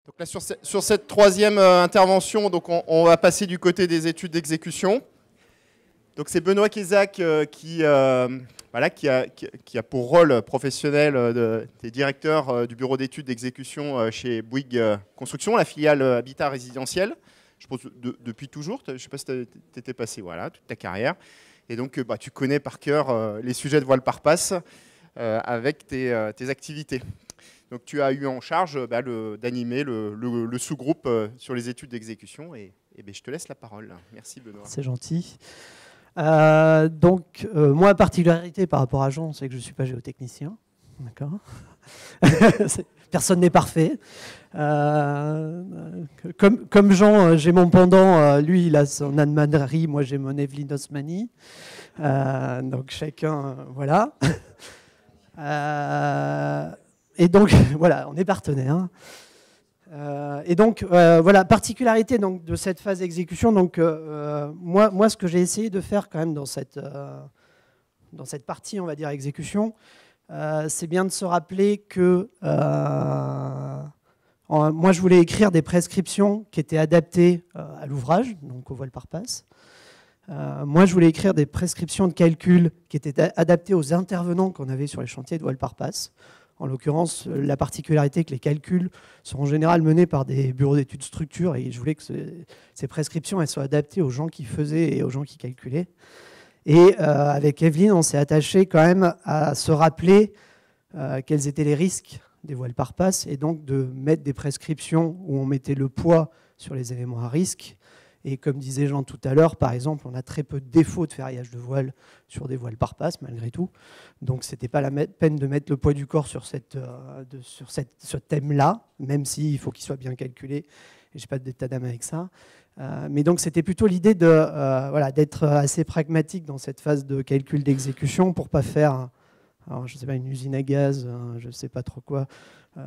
Donc là, sur cette troisième intervention, donc on va passer du côté des études d'exécution. Donc c'est Benoît Kézac qui a pour rôle professionnel des directeurs du bureau d'études d'exécution chez Bouygues Construction, la filiale habitat résidentiel. Je pense depuis toujours, je ne sais pas si tu étais passé toute ta carrière. Et donc tu connais par cœur les sujets de voile par passe avec tes activités. Donc tu as eu en charge d'animer le sous-groupe sur les études d'exécution et je te laisse la parole. Merci Benoît. C'est gentil. Moi, particularité par rapport à Jean, c'est que je ne suis pas géotechnicien. D'accord. Personne n'est parfait. Comme Jean, j'ai mon pendant, lui il a son Anne-Marie, moi j'ai mon Evelyne Osmani. Donc chacun, voilà. Et donc, voilà, on est partenaires. Particularité donc, de cette phase d'exécution. Donc, moi, ce que j'ai essayé de faire quand même dans cette partie, on va dire, exécution, c'est bien de se rappeler que moi, je voulais écrire des prescriptions qui étaient adaptées à l'ouvrage, donc au voile par passe. Moi, je voulais écrire des prescriptions de calcul qui étaient adaptées aux intervenants qu'on avait sur les chantiers de voile par passe. En l'occurrence, la particularité que les calculs sont en général menés par des bureaux d'études structure et je voulais que ces prescriptions elles soient adaptées aux gens qui faisaient et aux gens qui calculaient. Et avec Evelyne, on s'est attaché quand même à se rappeler quels étaient les risques des voiles par passe et donc de mettre des prescriptions où on mettait le poids sur les éléments à risque. Et comme disait Jean tout à l'heure, par exemple, on a très peu de défauts de ferraillage de voile sur des voiles par passe, malgré tout. Donc, ce n'était pas la peine de mettre le poids du corps sur ce thème-là, même s'il faut qu'il soit bien calculé. Et je n'ai pas d'état d'âme avec ça. Mais donc, c'était plutôt l'idée d'être assez pragmatique dans cette phase de calcul d'exécution pour ne pas faire, alors, je sais pas, une usine à gaz, je ne sais pas trop quoi,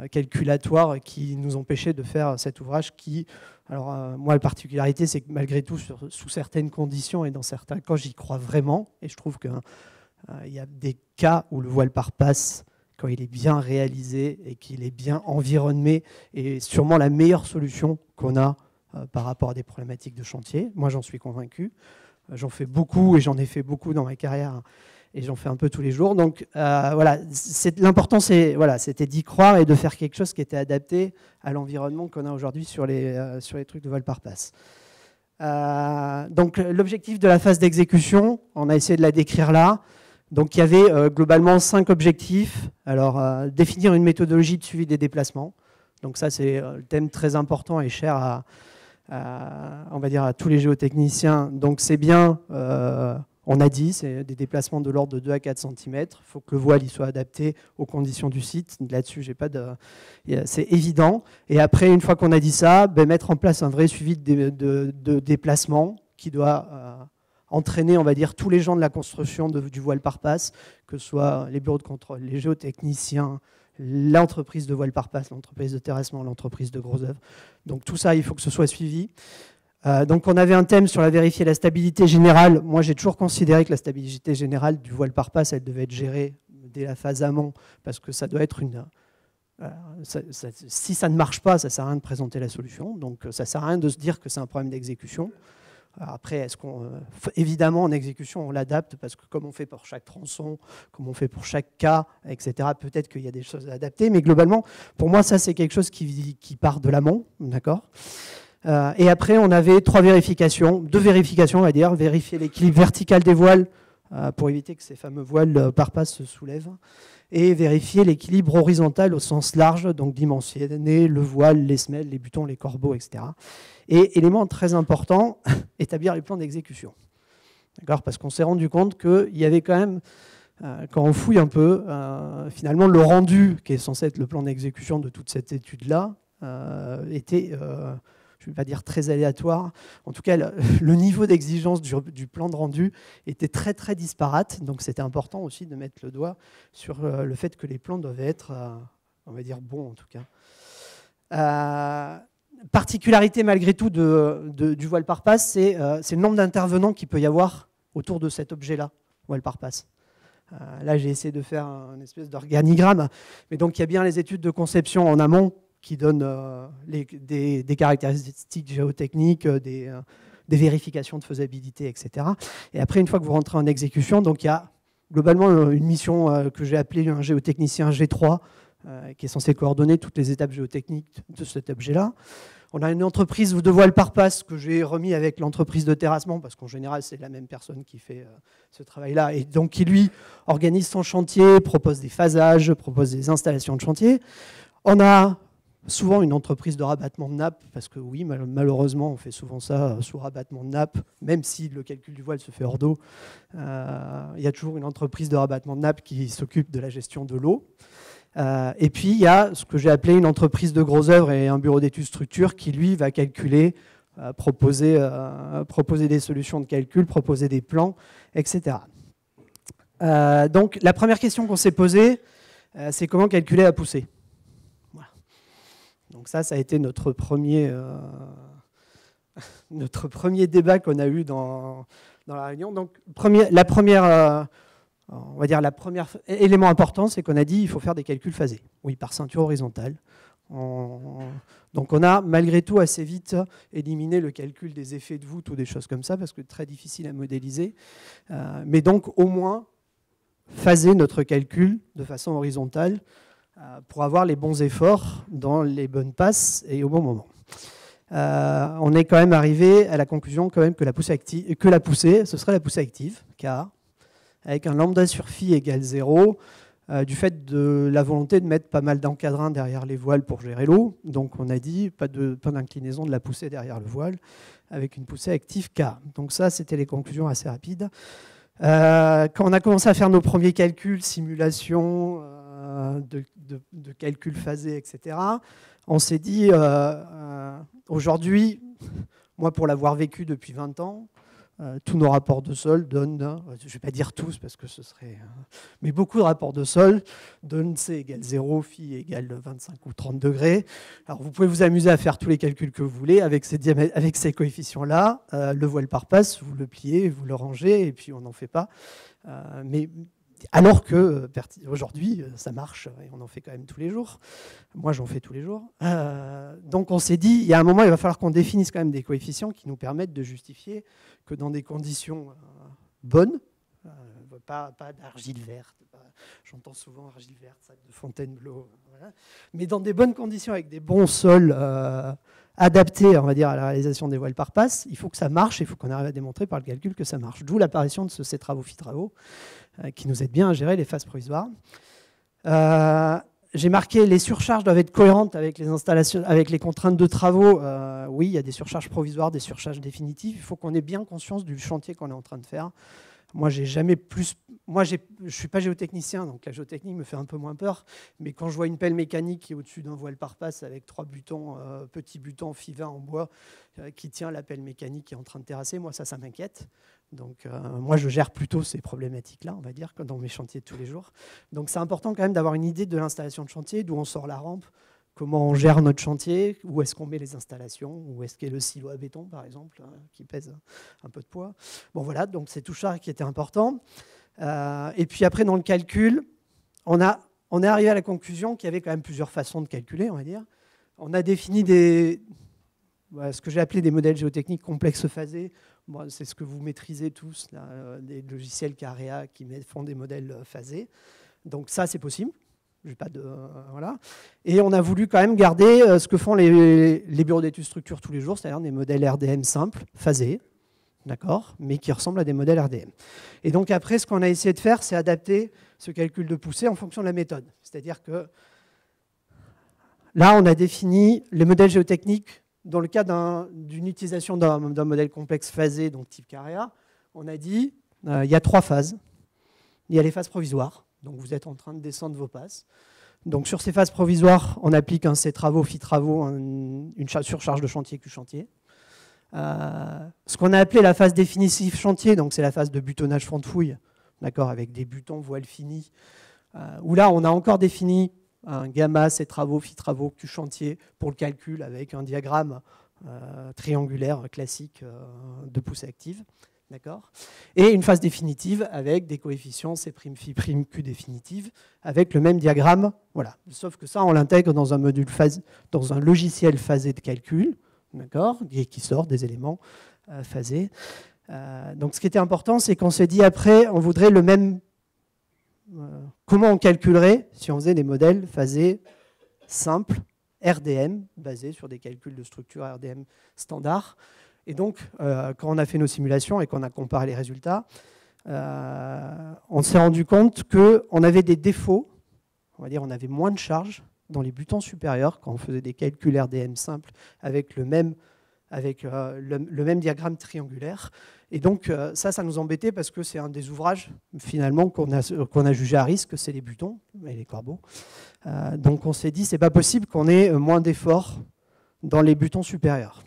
calculatoire qui nous empêchait de faire cet ouvrage qui... Alors, moi, la particularité, c'est que malgré tout, sous certaines conditions et dans certains cas, j'y crois vraiment. Et je trouve qu'il y a des cas où le voile par passe, quand il est bien réalisé et qu'il est bien environné, est sûrement la meilleure solution qu'on a par rapport à des problématiques de chantier. Moi, j'en suis convaincu. J'en fais beaucoup et j'en ai fait beaucoup dans ma carrière. Et j'en fais un peu tous les jours. Donc l'important, c'était d'y croire et de faire quelque chose qui était adapté à l'environnement qu'on a aujourd'hui sur les trucs de voile par passe. Donc l'objectif de la phase d'exécution, on a essayé de la décrire là. Donc il y avait globalement 5 objectifs. Alors définir une méthodologie de suivi des déplacements. Donc ça, c'est le thème très important et cher on va dire à tous les géotechniciens. Donc c'est bien... on a dit, c'est des déplacements de l'ordre de 2 à 4 cm. Il faut que le voile il soit adapté aux conditions du site. Là-dessus, c'est évident. Et après, une fois qu'on a dit ça, mettre en place un vrai suivi de déplacement qui doit entraîner, on va dire, tous les gens de la construction du voile par passe, que ce soit les bureaux de contrôle, les géotechniciens, l'entreprise de voile par passe, l'entreprise de terrassement, l'entreprise de gros œuvres. Donc tout ça, il faut que ce soit suivi. Donc on avait un thème sur vérifier la stabilité générale. Moi j'ai toujours considéré que la stabilité générale du voile par passe, elle devait être gérée dès la phase amont, parce que ça doit être si ça ne marche pas, ça ne sert à rien de présenter la solution. Donc ça ne sert à rien de se dire que c'est un problème d'exécution. Après, évidemment en exécution on l'adapte, parce que comme on fait pour chaque tronçon, comme on fait pour chaque cas, etc., peut-être qu'il y a des choses à adapter, mais globalement, pour moi ça c'est quelque chose qui part de l'amont, d'accord ? Et après, on avait 2 vérifications, on va dire. Vérifier l'équilibre vertical des voiles pour éviter que ces fameux voiles par passe se soulèvent. Et vérifier l'équilibre horizontal au sens large, donc dimensionner le voile, les semelles, les butons, les corbeaux, etc. Et élément très important, établir les plans d'exécution. D'accord ? Parce qu'on s'est rendu compte qu'il y avait quand même, quand on fouille un peu, finalement le rendu, qui est censé être le plan d'exécution de toute cette étude-là, était... je ne vais pas dire très aléatoire, en tout cas le niveau d'exigence du plan de rendu était très très disparate, donc c'était important aussi de mettre le doigt sur le fait que les plans doivent être, on va dire, bons en tout cas. Particularité malgré tout du voile par passe, c'est le nombre d'intervenants qu'il peut y avoir autour de cet objet-là, voile par passe. Là, j'ai essayé de faire une espèce d'organigramme. Mais donc, il y a bien les études de conception en amont qui donne des caractéristiques géotechniques, des vérifications de faisabilité, etc. Et après, une fois que vous rentrez en exécution, donc il y a globalement une mission que j'ai appelée un géotechnicien G3, qui est censé coordonner toutes les étapes géotechniques de cet objet-là. On a une entreprise de voile par passe que j'ai remis avec l'entreprise de terrassement, parce qu'en général, c'est la même personne qui fait ce travail-là, et donc qui, lui, organise son chantier, propose des phasages, propose des installations de chantier. On a souvent une entreprise de rabattement de nappe, parce que oui, malheureusement, on fait souvent ça sous rabattement de nappe, même si le calcul du voile se fait hors d'eau. Il y a toujours une entreprise de rabattement de nappe qui s'occupe de la gestion de l'eau. Et puis, il y a ce que j'ai appelé une entreprise de gros œuvres et un bureau d'études structure qui, lui, va calculer, proposer des solutions de calcul, proposer des plans, etc. Donc, la première question qu'on s'est posée, c'est comment calculer la poussée. Voilà. Donc ça a été notre premier débat qu'on a eu dans la réunion. Donc, on va dire le premier élément important, c'est qu'on a dit qu'il faut faire des calculs phasés. Oui, par ceinture horizontale. Donc on a malgré tout assez vite éliminé le calcul des effets de voûte ou des choses comme ça, parce que c'est très difficile à modéliser. Mais donc au moins phaser notre calcul de façon horizontale pour avoir les bons efforts dans les bonnes passes et au bon moment. On est quand même arrivé à la conclusion quand même que la poussée, ce serait la poussée active, car avec un lambda sur phi égale 0, du fait de la volonté de mettre pas mal d'encadrins derrière les voiles pour gérer l'eau. Donc on a dit pas d'inclinaison de la poussée derrière le voile, avec une poussée active K. Donc ça, c'était les conclusions assez rapides. Quand on a commencé à faire nos premiers calculs, simulations, de calculs phasés, etc., on s'est dit, aujourd'hui, moi pour l'avoir vécu depuis 20 ans, tous nos rapports de sol donnent, je ne vais pas dire tous parce que ce serait... mais beaucoup de rapports de sol donnent C égale 0, phi égale 25 ou 30 degrés. Alors vous pouvez vous amuser à faire tous les calculs que vous voulez avec ces coefficients-là. Le voile par passe, vous le pliez, vous le rangez et puis on n'en fait pas. Mais alors que aujourd'hui, ça marche et on en fait quand même tous les jours. Moi, j'en fais tous les jours. Donc on s'est dit, il y a un moment, il va falloir qu'on définisse quand même des coefficients qui nous permettent de justifier que dans des conditions bonnes, pas d'argile verte, j'entends souvent argile verte, sac de Fontainebleau, voilà, mais dans des bonnes conditions avec des bons sols adaptés, on va dire, à la réalisation des voiles par passe, il faut que ça marche, il faut qu'on arrive à démontrer par le calcul que ça marche. D'où l'apparition de ce C-Travaux-Phi-Travaux qui nous aide bien à gérer les phases provisoires. J'ai marqué les surcharges doivent être cohérentes avec les installations, avec les contraintes de travaux. Oui, il y a des surcharges provisoires, des surcharges définitives. Il faut qu'on ait bien conscience du chantier qu'on est en train de faire. Moi, je ne suis pas géotechnicien, donc la géotechnique me fait un peu moins peur. Mais quand je vois une pelle mécanique qui est au-dessus d'un voile par passe avec 3 butons, petits butons FI20 en bois qui tient la pelle mécanique qui est en train de terrasser, moi, ça m'inquiète. Donc, moi, je gère plutôt ces problématiques-là, on va dire, dans mes chantiers de tous les jours. Donc, c'est important quand même d'avoir une idée de l'installation de chantier, d'où on sort la rampe, comment on gère notre chantier, où est-ce qu'on met les installations, où est-ce qu'est le silo à béton, par exemple, qui pèse un peu de poids. Bon, voilà, donc c'est tout ça qui était important. Et puis après, dans le calcul, on est arrivé à la conclusion qu'il y avait quand même plusieurs façons de calculer, on va dire. On a défini ce que j'ai appelé des modèles géotechniques complexes phasés. Bon, c'est ce que vous maîtrisez tous, là, des logiciels Carea qui font des modèles phasés. Donc ça, c'est possible. Voilà. Et on a voulu quand même garder ce que font les bureaux d'études structure tous les jours, c'est-à-dire des modèles RDM simples, phasés, d'accord, mais qui ressemblent à des modèles RDM. Et donc après, ce qu'on a essayé de faire, c'est adapter ce calcul de poussée en fonction de la méthode. C'est-à-dire que là, on a défini les modèles géotechniques dans le cas d'une utilisation d'un modèle complexe phasé, donc type Carea. On a dit il y a 3 phases. Il y a les phases provisoires. Donc vous êtes en train de descendre vos passes. Donc sur ces phases provisoires, on applique un C-Travaux, Phi-Travaux, une surcharge de chantier Q-chantier. Ce qu'on a appelé la phase définitive chantier, donc c'est la phase de butonnage fond de fouille, d'accord, avec des butons voiles finis, où là on a encore défini un gamma, C-Travaux, Phi-Travaux, Q-chantier pour le calcul avec un diagramme triangulaire classique de poussée active. D'accord. Et une phase définitive avec des coefficients C', Φ', Q définitive, avec le même diagramme. Voilà. Sauf que ça, on l'intègre dans un module dans un logiciel phasé de calcul, d'accord, qui sort des éléments phasés. Donc ce qui était important, c'est qu'on s'est dit après, on voudrait le même. Comment on calculerait si on faisait des modèles phasés simples, RDM, basés sur des calculs de structure RDM standard. Et donc, quand on a fait nos simulations et qu'on a comparé les résultats, on s'est rendu compte qu'on avait des défauts, on va dire on avait moins de charge dans les butons supérieurs quand on faisait des calculs RDM simples avec le même diagramme triangulaire. Et donc, ça nous embêtait parce que c'est un des ouvrages, finalement, qu'on a jugé à risque, c'est les butons et les corbeaux. Donc, on s'est dit, c'est pas possible qu'on ait moins d'efforts dans les butons supérieurs.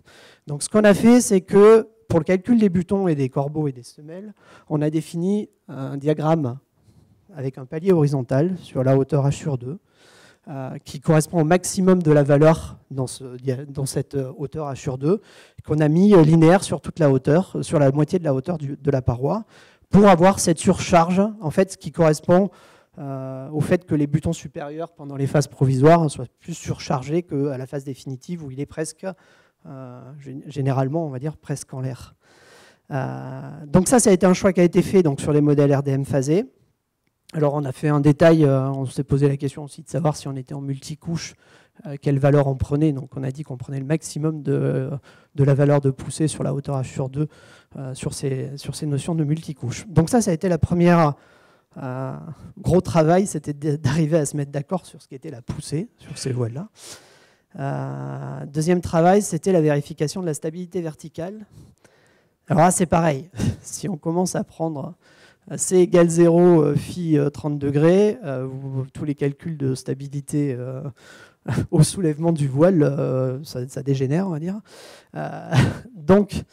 Donc, ce qu'on a fait, c'est que pour le calcul des butons et des corbeaux et des semelles, on a défini un diagramme avec un palier horizontal sur la hauteur H sur 2, qui correspond au maximum de la valeur dans cette hauteur H sur 2, qu'on a mis linéaire sur toute la hauteur, sur la moitié de la hauteur de la paroi, pour avoir cette surcharge, en fait, qui correspond au fait que les butons supérieurs, pendant les phases provisoires, soient plus surchargés qu'à la phase définitive, où il est presque, généralement, on va dire, presque en l'air. Donc ça a été un choix qui a été fait donc, sur les modèles RDM phasés. Alors on a fait un détail, on s'est posé la question aussi de savoir si on était en multicouche, quelle valeur on prenait. Donc on a dit qu'on prenait le maximum de la valeur de poussée sur la hauteur H sur 2 sur ces notions de multicouche. Donc ça a été la première gros travail, c'était d'arriver à se mettre d'accord sur ce qu'était la poussée sur ces voiles-là. Deuxième travail, c'était la vérification de la stabilité verticale. Alors là c'est pareil, si on commence à prendre C égale 0, phi 30 degrés, tous les calculs de stabilité au soulèvement du voile, ça dégénère, on va dire. Donc,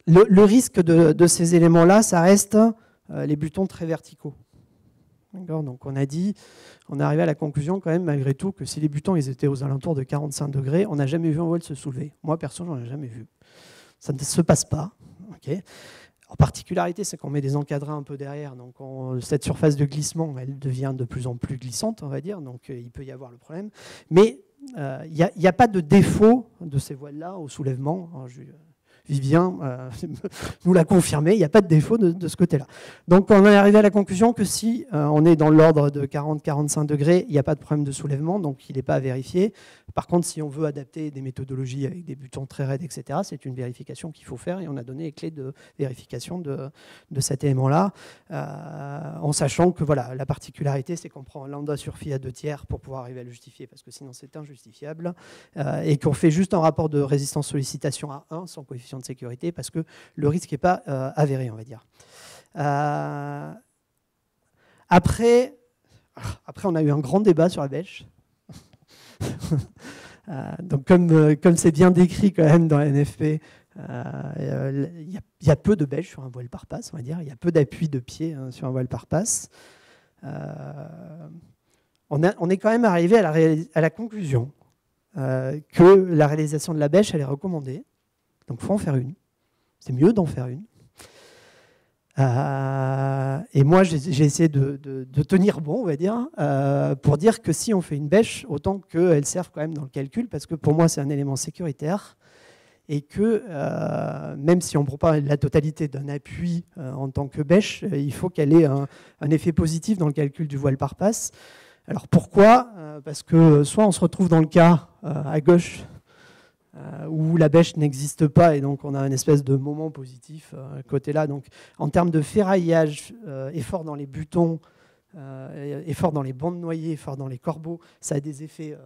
le risque de ces éléments-là, ça reste les butons très verticaux. Donc on a dit, on est arrivé à la conclusion quand même, malgré tout, que si les butons ils étaient aux alentours de 45 degrés, on n'a jamais vu un voile se soulever. Moi, perso, j'en ai jamais vu. Ça ne se passe pas. Okay. En particularité, c'est qu'on met des encadrins un peu derrière, donc cette surface de glissement, elle devient de plus en plus glissante, on va dire, donc il peut y avoir le problème. Mais il n'y a pas de défaut de ces voiles-là au soulèvement. Alors, Vivien nous l'a confirmé, il n'y a pas de défaut de ce côté-là. Donc on est arrivé à la conclusion que si on est dans l'ordre de 40-45 degrés, il n'y a pas de problème de soulèvement, donc il n'est pas à vérifier. Par contre, si on veut adapter des méthodologies avec des butons très raides, etc., c'est une vérification qu'il faut faire et on a donné les clés de vérification de cet élément-là, en sachant que voilà, la particularité, c'est qu'on prend lambda sur phi à 2/3 pour pouvoir arriver à le justifier, parce que sinon c'est injustifiable, et qu'on fait juste un rapport de résistance-sollicitation à 1 sans coefficient de sécurité, parce que le risque n'est pas avéré, on va dire. Après, on a eu un grand débat sur la bêche. Donc comme c'est bien décrit quand même dans la NFP, il y a peu de bêche sur un voile par passe, on va dire. Il y a peu d'appui de pied sur un voile par passe. On est quand même arrivé à la conclusion que la réalisation de la bêche, elle est recommandée. Donc il faut en faire une. C'est mieux d'en faire une. Et moi, j'ai essayé de tenir bon, on va dire, pour dire que si on fait une bêche, autant qu'elle serve quand même dans le calcul, parce que pour moi, c'est un élément sécuritaire, et que même si on ne prend pas la totalité d'un appui en tant que bêche, il faut qu'elle ait un effet positif dans le calcul du voile par passe. Alors pourquoi ? Parce que soit on se retrouve dans le cas à gauche, où la bêche n'existe pas et donc on a une espèce de moment positif côté là. Donc en termes de ferraillage, effort dans les butons, effort dans les bandes noyées, effort dans les corbeaux, ça a des effets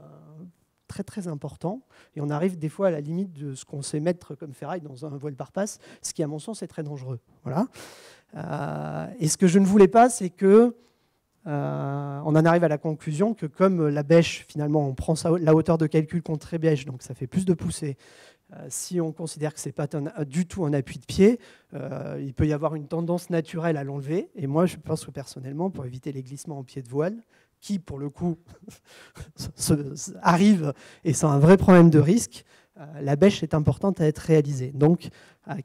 très très importants et on arrive des fois à la limite de ce qu'on sait mettre comme ferraille dans un voile par passe, ce qui à mon sens est très dangereux. Voilà. Et ce que je ne voulais pas, c'est que on en arrive à la conclusion que comme la bêche, finalement, on prend la hauteur de calcul contre les bêches, donc ça fait plus de poussée. Si on considère que ce n'est pas du tout un appui de pied, il peut y avoir une tendance naturelle à l'enlever. Et moi, je pense que personnellement, pour éviter les glissements en pied de voile, qui, pour le coup, arrivent et c'est un vrai problème de risque, la bêche est importante à être réalisée. Donc,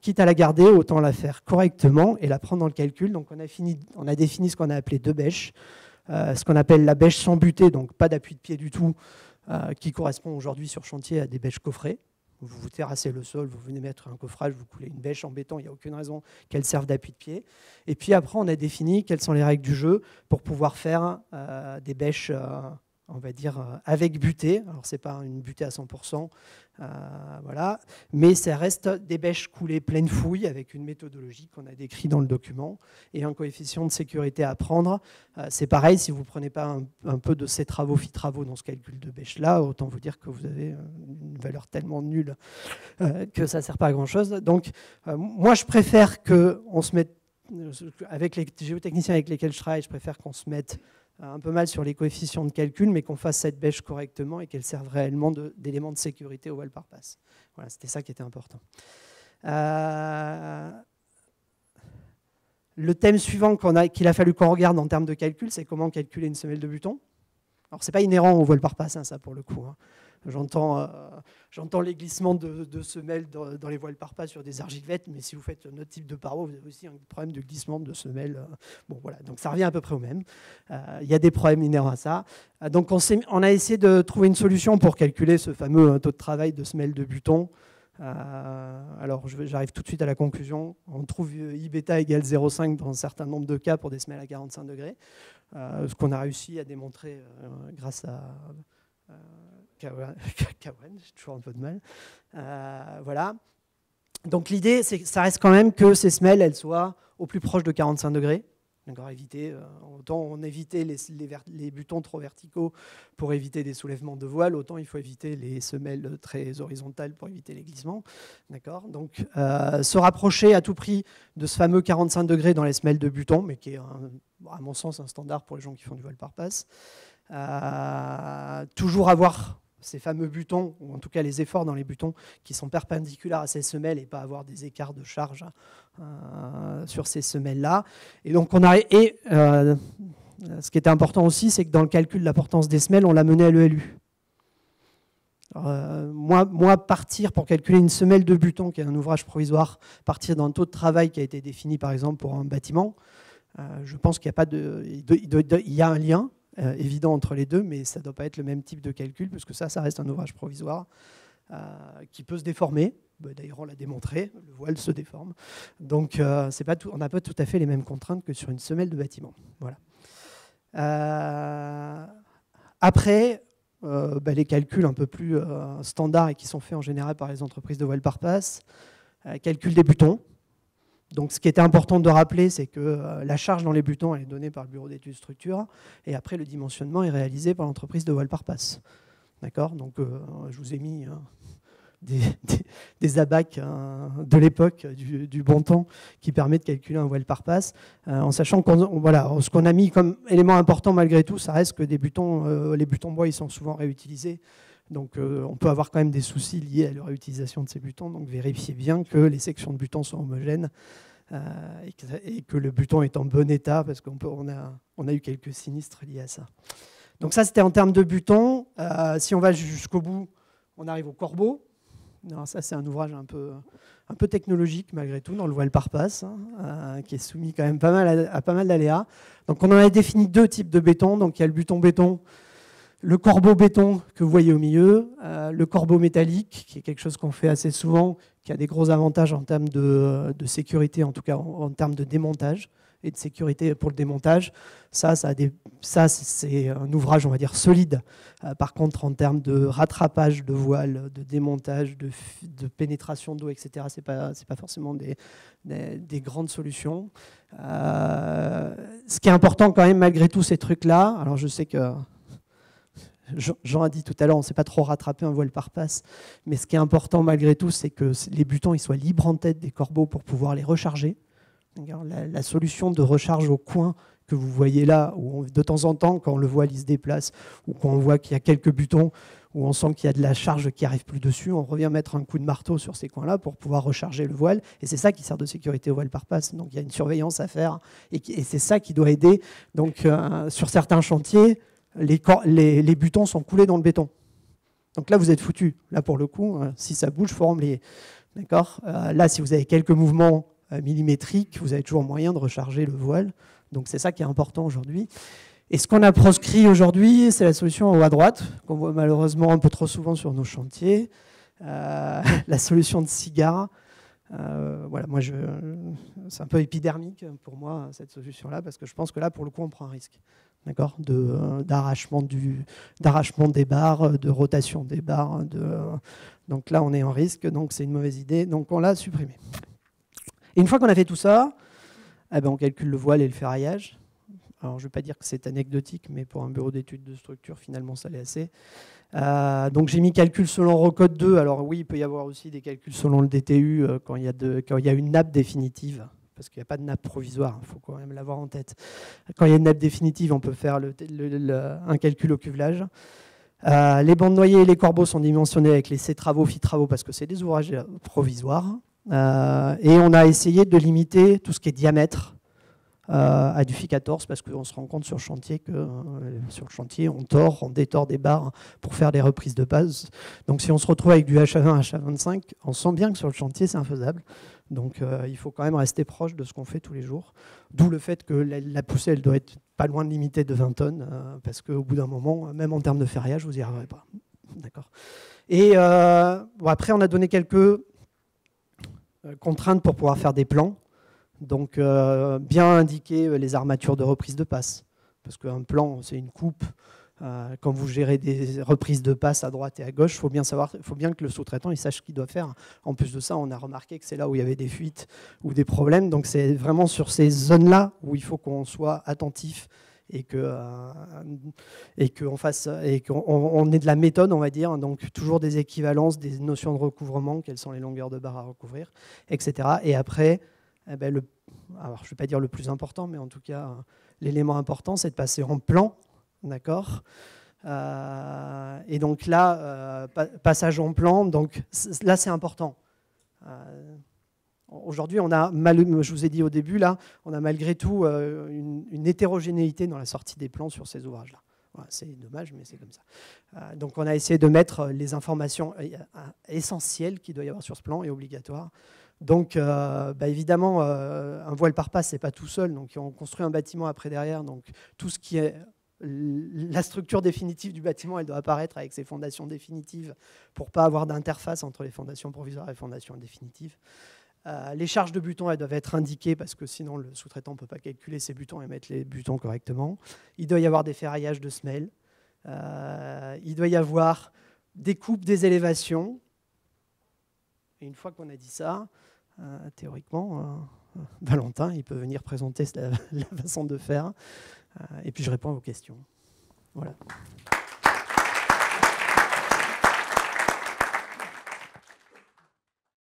quitte à la garder, autant la faire correctement et la prendre dans le calcul. Donc, on a défini ce qu'on a appelé 2 bêches. Ce qu'on appelle la bêche sans butée, donc pas d'appui de pied du tout, qui correspond aujourd'hui sur chantier à des bêches coffrées. Vous terrassez le sol, vous venez mettre un coffrage, vous coulez une bêche en béton, il n'y a aucune raison qu'elle serve d'appui de pied. Et puis après, on a défini quelles sont les règles du jeu pour pouvoir faire des bêches, on va dire, avec butée. Alors, ce n'est pas une butée à 100%, voilà. Mais ça reste des bêches coulées pleine fouille avec une méthodologie qu'on a décrite dans le document et un coefficient de sécurité à prendre. C'est pareil, si vous ne prenez pas un peu de ces travaux, FI-travaux dans ce calcul de bêche-là, autant vous dire que vous avez une valeur tellement nulle que ça ne sert pas à grand-chose. Donc, moi, je préfère qu'on se mette, avec les géotechniciens avec lesquels je travaille, je préfère qu'on se mette un peu mal sur les coefficients de calcul, mais qu'on fasse cette bêche correctement et qu'elle serve réellement d'élément de sécurité au wall par passe. Voilà, c'était ça qui était important. Le thème suivant qu'il a fallu qu'on regarde en termes de calcul, c'est comment calculer une semelle de buton. Alors, ce n'est pas inhérent au wall par passe, hein, ça, pour le coup. Hein. J'entends les glissements de semelles dans les voiles par passe sur des argivettes, mais si vous faites un autre type de paroi, vous avez aussi un problème de glissement de semelles. Bon, voilà, donc ça revient à peu près au même. Il y a des problèmes inhérents à ça. Donc on a essayé de trouver une solution pour calculer ce fameux taux de travail de semelles de buton. Alors j'arrive tout de suite à la conclusion. On trouve I bêta égale 0,5 dans un certain nombre de cas pour des semelles à 45 degrés. Ce qu'on a réussi à démontrer grâce à... Kawan, j'ai toujours un peu de mal. Voilà. Donc l'idée, c'est que ça reste quand même que ces semelles, elles soient au plus proche de 45 degrés. Autant on évitait les butons trop verticaux pour éviter des soulèvements de voile, autant il faut éviter les semelles très horizontales pour éviter les glissements. Donc se rapprocher à tout prix de ce fameux 45 degrés dans les semelles de buton, mais qui est à mon sens un standard pour les gens qui font du voile par passe. Toujours avoir ces fameux butons, ou en tout cas les efforts dans les butons qui sont perpendiculaires à ces semelles et pas avoir des écarts de charge sur ces semelles-là. Et donc ce qui était important aussi, c'est que dans le calcul de la portance des semelles, on l'a mené à l'ELU. Moi, partir pour calculer une semelle de buton, qui est un ouvrage provisoire, partir d'un taux de travail qui a été défini par exemple pour un bâtiment, je pense qu'il y a un lien évident entre les deux, mais ça ne doit pas être le même type de calcul, puisque ça reste un ouvrage provisoire qui peut se déformer. D'ailleurs, on l'a démontré, le voile se déforme. Donc, on n'a pas tout à fait les mêmes contraintes que sur une semelle de bâtiment. Voilà. Après, les calculs un peu plus standards et qui sont faits en général par les entreprises de voile par passe, calcul des butons. Donc, ce qui était important de rappeler, c'est que la charge dans les butons elle est donnée par le bureau d'études structure, et après le dimensionnement est réalisé par l'entreprise de voile par passe. D'accord. Donc, je vous ai mis des abacs de l'époque, du bon temps, qui permet de calculer un voile par passe, en sachant ce qu'on a mis comme élément important malgré tout, ça reste que les butons bois, ils sont souvent réutilisés. Donc on peut avoir quand même des soucis liés à la réutilisation de ces butons. Donc vérifiez bien que les sections de butons sont homogènes et que le buton est en bon état, parce qu'on a eu quelques sinistres liés à ça. Donc ça, c'était en termes de butons. Si on va jusqu'au bout, on arrive au corbeau. Alors ça, c'est un ouvrage un peu technologique malgré tout, dans le voile par passe, qui est soumis quand même à pas mal d'aléas. Donc on en a défini 2 types de béton. Donc il y a le buton béton, le corbeau béton que vous voyez au milieu, le corbeau métallique, qui est quelque chose qu'on fait assez souvent, qui a des gros avantages en termes de sécurité, en tout cas en termes de démontage et de sécurité pour le démontage. Ça c'est un ouvrage, on va dire, solide. Par contre, en termes de rattrapage de voile, de démontage, de pénétration d'eau, etc., c'est pas forcément des grandes solutions. Ce qui est important quand même, malgré tous ces trucs-là, alors je sais que Jean a dit tout à l'heure, on ne sait pas trop rattraper un voile par passe, mais ce qui est important malgré tout, c'est que les butons ils soient libres en tête des corbeaux pour pouvoir les recharger. La solution de recharge au coin que vous voyez là, où de temps en temps, quand le voile il se déplace, ou quand on voit qu'il y a quelques butons, où on sent qu'il y a de la charge qui n'arrive plus dessus, on revient mettre un coup de marteau sur ces coins-là pour pouvoir recharger le voile. Et c'est ça qui sert de sécurité au voile par passe. Donc il y a une surveillance à faire, et c'est ça qui doit aider. Donc sur certains chantiers, les butons sont coulés dans le béton. Donc là, vous êtes foutu. Là, pour le coup, si ça bouge, il faut remblayer. D'accord ? Là, si vous avez quelques mouvements millimétriques, vous avez toujours moyen de recharger le voile. Donc c'est ça qui est important aujourd'hui. Et ce qu'on a proscrit aujourd'hui, c'est la solution en haut à droite, qu'on voit malheureusement un peu trop souvent sur nos chantiers. La solution de cigare. Voilà, moi, c'est un peu épidermique pour moi, cette solution-là, parce que je pense que là, pour le coup, on prend un risque. D'accord, d'arrachement des barres, de rotation des barres. Donc là, on est en risque, donc c'est une mauvaise idée. Donc on l'a supprimé. Et une fois qu'on a fait tout ça, eh ben, on calcule le voile et le ferraillage. Alors je ne vais pas dire que c'est anecdotique, mais pour un bureau d'études de structure, finalement, ça l'est assez. Donc j'ai mis calcul selon Recode 2. Alors oui, il peut y avoir aussi des calculs selon le DTU quand il y a une nappe définitive. Parce qu'il n'y a pas de nappe provisoire, il faut quand même l'avoir en tête. Quand il y a une nappe définitive, on peut faire un calcul au cuvelage. Les bandes noyées et les corbeaux sont dimensionnés avec les C-travaux, FI-travaux, parce que c'est des ouvrages provisoires. Et on a essayé de limiter tout ce qui est diamètre à du FI-14, parce qu'on se rend compte sur le chantier on détord des barres pour faire des reprises de base. Donc si on se retrouve avec du HA20, HA25, on sent bien que sur le chantier, c'est infaisable. Donc il faut quand même rester proche de ce qu'on fait tous les jours. D'où le fait que la poussée, elle doit être pas loin de limitée de 20 tonnes, parce qu'au bout d'un moment, même en termes de ferraillage, vous n'y arriverez pas. D'accord. Et après, on a donné quelques contraintes pour pouvoir faire des plans. Donc bien indiquer les armatures de reprise de passe. Parce qu'un plan, c'est une coupe. Quand vous gérez des reprises de passe à droite et à gauche, il faut bien que le sous-traitant il sache ce qu'il doit faire. En plus de ça, on a remarqué que c'est là où il y avait des fuites ou des problèmes. Donc c'est vraiment sur ces zones-là où il faut qu'on soit attentif et qu'on ait de la méthode, on va dire. Donc toujours des équivalences, des notions de recouvrement, quelles sont les longueurs de barres à recouvrir, etc. Et après, alors je ne vais pas dire le plus important, mais en tout cas, l'élément important, c'est de passer en plan. D'accord. Et donc là, passage en plan, donc là c'est important. Aujourd'hui, je vous ai dit au début, là, on a malgré tout une hétérogénéité dans la sortie des plans sur ces ouvrages-là. Voilà, c'est dommage, mais c'est comme ça. Donc on a essayé de mettre les informations essentielles qu'il doit y avoir sur ce plan et obligatoires. Donc, évidemment, un voile par passe, ce n'est pas tout seul. Donc, on construit un bâtiment après derrière. Donc, tout ce qui est la structure définitive du bâtiment, elle doit apparaître avec ses fondations définitives pour ne pas avoir d'interface entre les fondations provisoires et les fondations définitives. Les charges de butons, elles doivent être indiquées parce que sinon, le sous-traitant ne peut pas calculer ses butons et mettre les butons correctement. Il doit y avoir des ferraillages de semelles. Il doit y avoir des coupes, des élévations. Et une fois qu'on a dit ça, théoriquement, Valentin, il peut venir présenter la façon de faire. Et puis je réponds à vos questions. Voilà.